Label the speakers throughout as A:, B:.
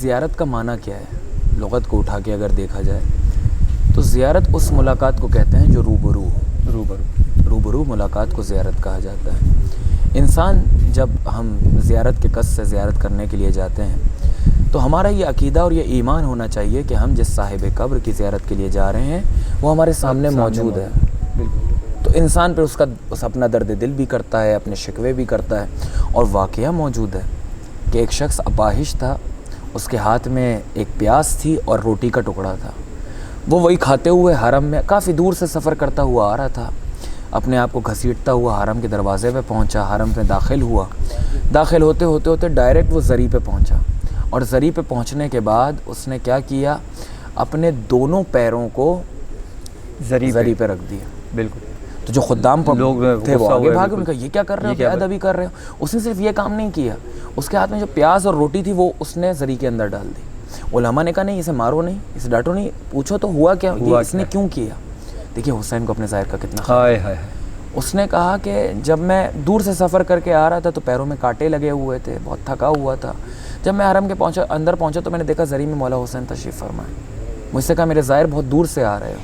A: زیارت کا معنی کیا ہے؟ لغت کو اٹھا کے اگر دیکھا جائے تو زیارت اس ملاقات کو کہتے ہیں جو روبرو ملاقات کو زیارت کہا جاتا ہے۔ انسان جب ہم زیارت کے قصد سے زیارت کرنے کے لیے جاتے ہیں تو ہمارا یہ عقیدہ اور یہ ایمان ہونا چاہیے کہ ہم جس صاحب قبر کی زیارت کے لیے جا رہے ہیں وہ ہمارے سامنے موجود ہے۔ تو انسان پہ اس اپنا درد دل بھی کرتا ہے، اپنے شکوے بھی کرتا ہے، اور واقعہ موجود ہے کہ ایک شخص اپاہج تھا، اس کے ہاتھ میں ایک پیاز تھی اور روٹی کا ٹکڑا تھا، وہ وہی کھاتے ہوئے حرم میں کافی دور سے سفر کرتا ہوا آ رہا تھا، اپنے آپ کو گھسیٹتا ہوا حرم کے دروازے پہ پہنچا، حرم میں داخل ہوا، داخل ہوتے ڈائریکٹ وہ زری پہ پہنچا، اور زری پہ پہنچنے کے بعد اس نے کیا کیا، اپنے دونوں پیروں کو زری پہ رکھ دیا۔
B: بالکل۔
A: تو جو خدام لوگ تھے وہ آگے بھاگے، ان کا یہ کیا کر رہے ہو، کیا ادبی کر رہے ہو۔ اس نے صرف یہ کام نہیں کیا، اس کے ہاتھ میں جو پیاز اور روٹی تھی وہ اس نے زری کے اندر ڈال دی۔ علماء نے کہا نہیں، اسے مارو نہیں، اسے ڈانٹو نہیں، پوچھو تو ہوا کیا، یہ اس نے کیوں کیا۔ دیکھیے حسین کو اپنے ظاہر کا کتنا خیال ہے۔ اس نے کہا کہ جب میں دور سے سفر کر کے آ رہا تھا تو پیروں میں کانٹے لگے ہوئے تھے، بہت تھکا ہوا تھا، جب میں حرم کے اندر پہنچا تو میں نے دیکھا زری میں مولا حسین تشریف فرمائے۔ مجھ سے کہا میرے ظاہر بہت دور سے آ رہے ہو،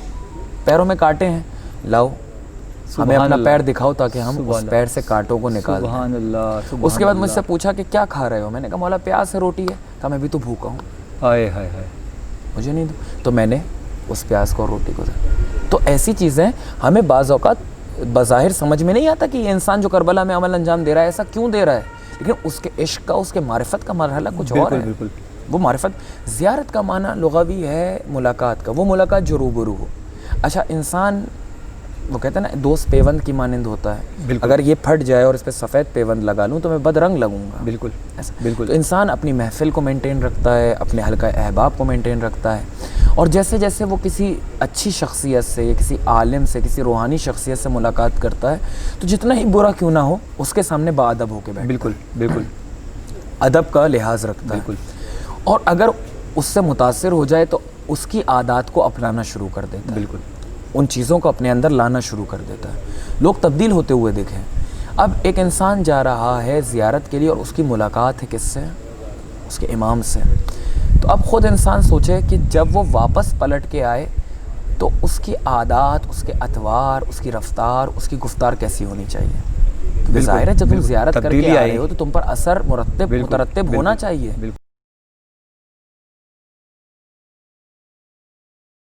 A: پیروں میں کانٹے ہیں، لاؤ ہمیں اپنا پیر دکھاؤ تاکہ ہم اس پیر سے کانٹوں کو نکال دیں۔ اس کے بعد مجھ سے پوچھا کہ کیا کھا رہے ہو، میں نے کہا مولا پیاز سے روٹی ہے۔ کہا میں بھی تو بھوکا ہوں، مجھے نہیں دو، تو میں نے اس پیاز کو اور روٹی کو دیا۔ تو ایسی چیزیں ہمیں بعض اوقات بظاہر سمجھ میں نہیں آتا کہ یہ انسان جو کربلا میں عمل انجام دے رہا ہے ایسا کیوں دے رہا ہے، لیکن اس کے عشق کا، اس کے معرفت کا مرحلہ کچھ اور ہے۔ وہ معرفت، زیارت کا معنی لغوی ہے ملاقات کا، وہ ملاقات جو روبرو ہو۔ اچھا انسان، وہ کہتے ہیں نا دوست پیوند کی مانند ہوتا ہے، اگر یہ پھٹ جائے اور اس پہ سفید پیوند لگا لوں تو میں بد رنگ لگوں گا۔ بالکل۔ تو انسان اپنی محفل کو مینٹین رکھتا ہے، اپنے حلقہ احباب کو مینٹین رکھتا ہے، اور جیسے جیسے وہ کسی اچھی شخصیت سے یا کسی عالم سے، کسی روحانی شخصیت سے ملاقات کرتا ہے تو جتنا ہی برا کیوں نہ ہو اس کے سامنے باادب ہو کے بیٹھتا ہے۔ بالکل ادب کا لحاظ رکھتا ہے، اور اگر اس سے متاثر ہو جائے تو اس کی عادات کو اپنانا شروع کر دیتا ہے، ان چیزوں کو اپنے اندر لانا شروع کر دیتا ہے۔ لوگ تبدیل ہوتے ہوئے دیکھیں۔ اب ایک انسان جا رہا ہے زیارت کے لیے اور اس کی ملاقات ہے کس سے؟ اس کے امام سے۔ تو اب خود انسان سوچے کہ جب وہ واپس پلٹ کے آئے تو اس کی عادات، اس کے اطوار، اس کی رفتار، اس کی گفتار کیسی ہونی چاہیے؟ کیونکہ ظاہر ہے جب تم زیارت کر کے آئے ہو تو تم پر اثر مترتب ہونا چاہیے۔